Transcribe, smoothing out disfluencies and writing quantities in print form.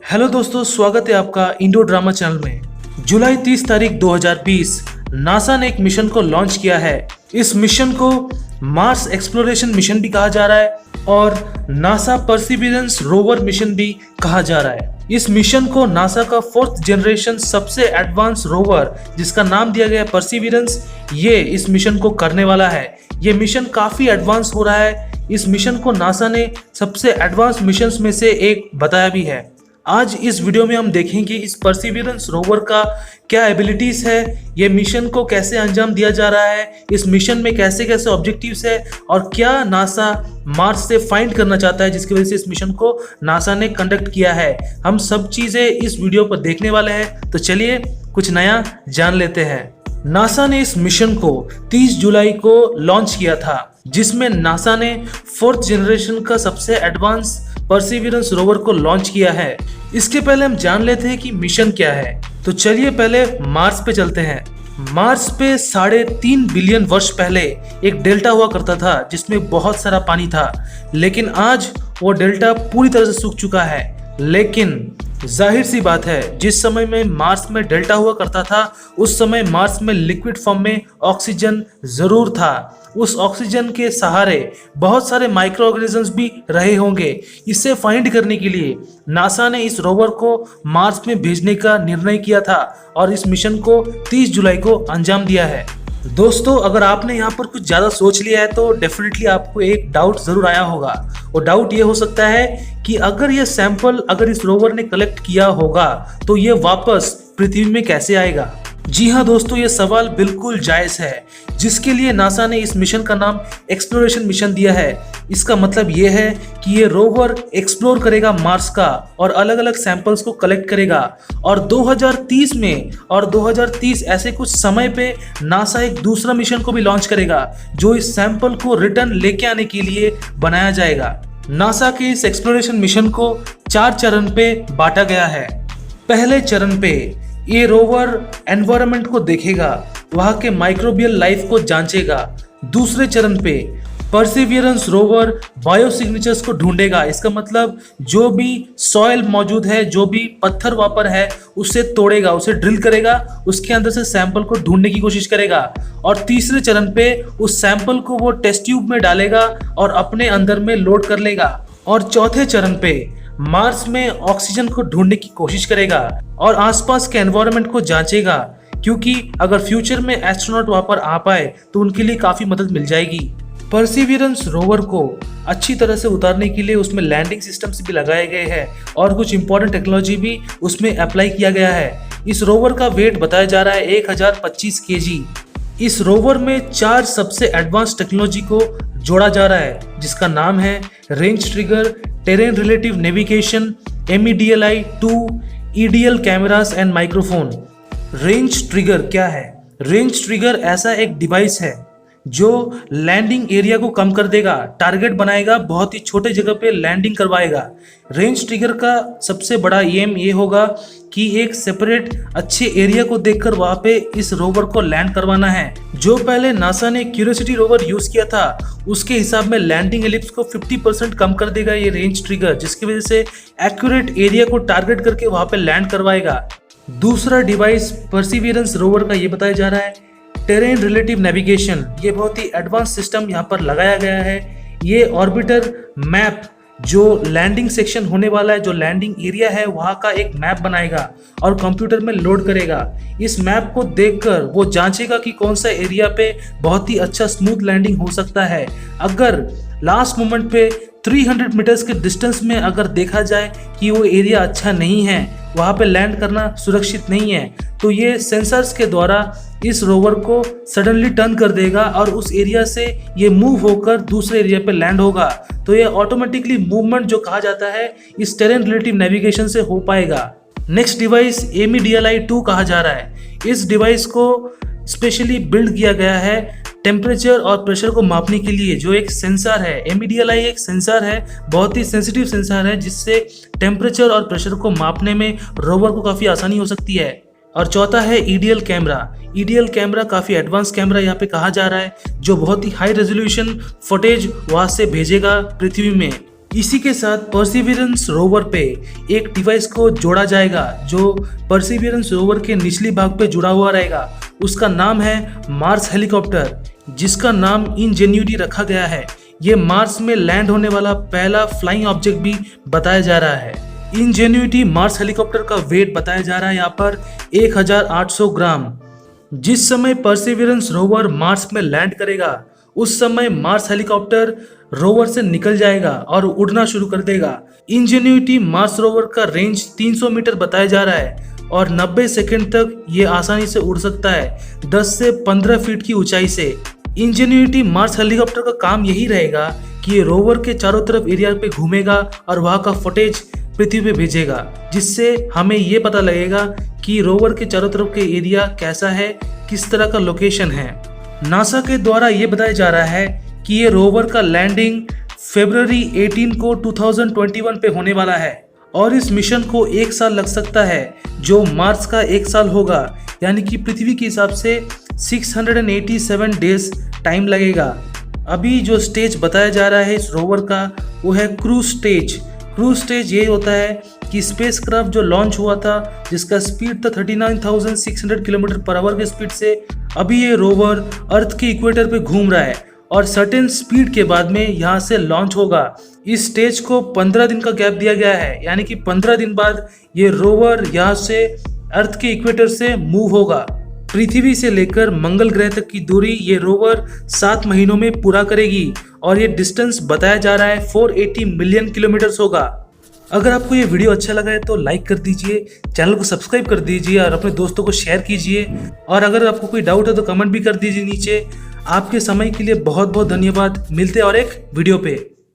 Hello दोस्तों, स्वागत है आपका इंडो ड्रामा चैनल में। जुलाई 30 तारीख 2020 नासा ने एक मिशन को लॉन्च किया है। इस मिशन को मार्स एक्सप्लोरेशन मिशन भी कहा जा रहा है और नासा परसिवियरेंस रोवर मिशन भी कहा जा रहा है। इस मिशन को नासा का 4th जनरेशन सबसे एडवांस रोवर जिसका नाम दिया गया है परसिवियरेंस, ये इस मिशन को करने वाला है। ये मिशन काफी एडवांस हो रहा है। इस मिशन को नासा ने सबसे एडवांस मिशंस में से एक बताया भी है। आज इस वीडियो में हम देखेंगे इस परसिवियरेंस रोवर का क्या एबिलिटीज है, ये मिशन को कैसे अंजाम दिया जा रहा है, इस मिशन में कैसे कैसे ऑब्जेक्टिव्स है और क्या नासा मार्स से फाइंड करना चाहता है जिसकी वजह से इस मिशन को नासा ने कंडक्ट किया है। हम सब चीजें इस वीडियो पर देखने वाले हैं, तो चलिए कुछ नया जान लेते हैं। नासा ने इस मिशन को 30 जुलाई को लॉन्च किया था, जिसमें नासा ने 4th जनरेशन का सबसे एडवांस परसिवियरेंस रोवर को लॉन्च किया है। इसके पहले हम जान लेते हैं कि मिशन क्या है। तो चलिए पहले मार्स पे चलते हैं। मार्स पे 3.5 बिलियन वर्ष पहले एक डेल्टा हुआ करता था जिसमें बहुत सारा पानी था, लेकिन आज वो डेल्टा पूरी तरह से सूख चुका है। लेकिन जाहिर सी बात है, जिस समय में मार्स में डेल्टा हुआ करता था उस समय मार्स में लिक्विड फॉर्म में ऑक्सीजन जरूर था। उस ऑक्सीजन के सहारे बहुत सारे माइक्रो ऑर्गेनिजम्स भी रहे होंगे। इसे फाइंड करने के लिए नासा ने इस रोवर को मार्स में भेजने का निर्णय किया था और इस मिशन को 30 जुलाई को अंजाम दिया है। दोस्तों, अगर आपने यहाँ पर कुछ ज़्यादा सोच लिया है तो डेफिनेटली आपको एक डाउट ज़रूर आया होगा। वो डाउट ये हो सकता है कि अगर ये सैंपल इस रोवर ने कलेक्ट किया होगा तो ये वापस पृथ्वी में कैसे आएगा। जी हाँ दोस्तों, ये सवाल बिल्कुल जायज़ है, जिसके लिए नासा ने इस मिशन का नाम एक्सप्लोरेशन मिशन दिया है। इसका मतलब ये है कि ये रोवर एक्सप्लोर करेगा मार्स का और अलग अलग सैंपल्स को कलेक्ट करेगा और 2030 ऐसे कुछ समय पे नासा एक दूसरा मिशन को भी लॉन्च करेगा जो इस सैंपल को रिटर्न लेके आने के लिए बनाया जाएगा। नासा के इस एक्सप्लोरेशन मिशन को 4 चरण पे बांटा गया है। पहले चरण पे ये रोवर एनवायरनमेंट को देखेगा, वहां के माइक्रोबियल लाइफ को जांचेगा। दूसरे चरण पे परसिवियरेंस रोवर बायो सिग्नेचर्स को ढूंढेगा। इसका मतलब जो भी सॉइल मौजूद है, जो भी पत्थर वहां पर है, उसे तोड़ेगा, उसे ड्रिल करेगा, उसके अंदर से सैंपल को ढूंढने की कोशिश करेगा। और तीसरे चरण पे उस सैंपल को वो टेस्ट ट्यूब में डालेगा और अपने अंदर में लोड कर लेगा। और चौथे चरण पे मार्स में ऑक्सीजन को ढूंढने की कोशिश करेगा और आसपास के एनवायरनमेंट को जांचेगा, क्योंकि अगर फ्यूचर में एस्ट्रोनॉट वहां पर आ पाए तो उनके लिए काफी मदद मिल जाएगी। परसिवियरेंस रोवर को अच्छी तरह से उतारने के लिए उसमें लैंडिंग सिस्टम्स भी लगाए गए हैं और कुछ इंपॉर्टेंट टेक्नोलॉजी भी उसमें अप्लाई किया गया है। इस रोवर का वेट बताया जा रहा है 1025 kg। इस रोवर में 4 सबसे एडवांस टेक्नोलॉजी को जोड़ा जा रहा है, जिसका नाम है range trigger, terrain relative navigation, MEDLI-2, EDL cameras and microphone. Range trigger क्या है? रेंज ट्रिगर ऐसा एक डिवाइस है जो लैंडिंग एरिया को कम कर देगा, टारगेट बनाएगा, बहुत ही छोटे जगह पे लैंडिंग करवाएगा। रेंज ट्रिगर का सबसे बड़ा एम ये होगा कि एक सेपरेट अच्छे एरिया को देखकर वहां पे इस रोवर को लैंड करवाना है। जो पहले नासा ने क्यूरियोसिटी रोवर यूज किया था उसके हिसाब में लैंडिंग एलिप्स को 50% कम कर देगा ये रेंज ट्रिगर, जिसकी वजह से एक्यूरेट एरिया को टारगेट करके वहां पे लैंड करवाएगा। दूसरा डिवाइस परसिवियरेंस रोवर का ये बताया जा रहा है टेरेन रिलेटिव नेविगेशन। ये बहुत ही एडवांस सिस्टम यहाँ पर लगाया गया है। ये ऑर्बिटर मैप जो लैंडिंग सेक्शन होने वाला है, जो लैंडिंग एरिया है, वहाँ का एक मैप बनाएगा और कंप्यूटर में लोड करेगा। इस मैप को देखकर वो जांचेगा कि कौन सा एरिया पे बहुत ही अच्छा स्मूथ लैंडिंग हो सकता है। अगर लास्ट मोमेंट पे 300 मीटर्स के डिस्टेंस में अगर देखा जाए कि वो एरिया अच्छा नहीं है, वहाँ पे लैंड करना सुरक्षित नहीं है, तो ये सेंसर्स के द्वारा इस रोवर को सडनली टर्न कर देगा और उस एरिया से ये मूव होकर दूसरे एरिया पे लैंड होगा। तो ये ऑटोमेटिकली मूवमेंट जो कहा जाता है इस टेरेन रिलेटिव नेविगेशन से हो पाएगा। नेक्स्ट डिवाइस MEDLI-2 कहा जा रहा है। इस डिवाइस को स्पेशली बिल्ड किया गया है टेम्परेचर और प्रेशर को मापने के लिए। जो एक सेंसर है, MEDLI एक सेंसर है, बहुत ही सेंसिटिव सेंसर है, जिससे टेम्परेचर और प्रेशर को मापने में रोवर को काफ़ी आसानी हो सकती है। और चौथा है EDL कैमरा। EDL कैमरा काफ़ी एडवांस कैमरा यहाँ पे कहा जा रहा है, जो बहुत ही हाई रेजोल्यूशन फुटेज वहाँ से भेजेगा पृथ्वी में। इसी के साथ परसिवियरेंस रोवर पे एक डिवाइस को जोड़ा जाएगा जो परसिवियरेंस रोवर के निचली भाग पे जुड़ा हुआ रहेगा। उसका नाम है मार्स हेलीकॉप्टर, जिसका नाम इंजेन्यूटी रखा गया है। ये मार्स में लैंड होने वाला पहला फ्लाइंग ऑब्जेक्ट भी बताया जा रहा है। इंजेन्यूटी मार्स हेलीकॉप्टर का वेट बताया जा रहा है यहाँ पर 1800 ग्राम। जिस समय परसिवियरेंस रोवर मार्स में लैंड करेगा उस समय मार्स हेलीकॉप्टर रोवर से निकल जाएगा और उड़ना शुरू कर देगा। इंजेन्यूटी मार्स रोवर का रेंज 300 मीटर बताया जा रहा है और 90 सेकंड तक ये आसानी से उड़ सकता है 10 से 15 फीट की ऊंचाई से। इंजेन्यूटी मार्स हेलीकॉप्टर का काम यही रहेगा कि ये रोवर के चारों तरफ एरिया पे घूमेगा और वहाँ का फुटेज पृथ्वी पे भेजेगा, जिससे हमें ये पता लगेगा कि रोवर के चारों तरफ के एरिया कैसा है, किस तरह का लोकेशन है। नासा के द्वारा ये बताया जा रहा है कि ये रोवर का लैंडिंग फरवरी 18 को 2021 पे होने वाला है और इस मिशन को 1 साल लग सकता है, जो मार्स का 1 साल होगा, यानी कि पृथ्वी के हिसाब से 687 डेज टाइम लगेगा। अभी जो स्टेज बताया जा रहा है इस रोवर का वो है क्रूज स्टेज। क्रूज स्टेज ये होता है कि स्पेसक्राफ्ट जो लॉन्च हुआ था जिसका स्पीड था 39,600 किलोमीटर पर आवर के स्पीड से, अभी ये रोवर अर्थ के इक्वेटर पे घूम रहा है और सर्टेन स्पीड के बाद में यहाँ से लॉन्च होगा। इस स्टेज को 15 दिन का गैप दिया गया है, यानी कि 15 दिन बाद ये रोवर यहाँ से अर्थ के इक्वेटर से मूव होगा। पृथ्वी से लेकर मंगल ग्रह तक की दूरी ये रोवर 7 महीनों में पूरा करेगी और ये डिस्टेंस बताया जा रहा है 480 मिलियन किलोमीटर्स होगा। अगर आपको ये वीडियो अच्छा लगा है तो लाइक कर दीजिए, चैनल को सब्सक्राइब कर दीजिए और अपने दोस्तों को शेयर कीजिए। और अगर आपको कोई डाउट है तो कमेंट भी कर दीजिए नीचे। आपके समय के लिए बहुत बहुत धन्यवाद। मिलते हैं और एक वीडियो पे।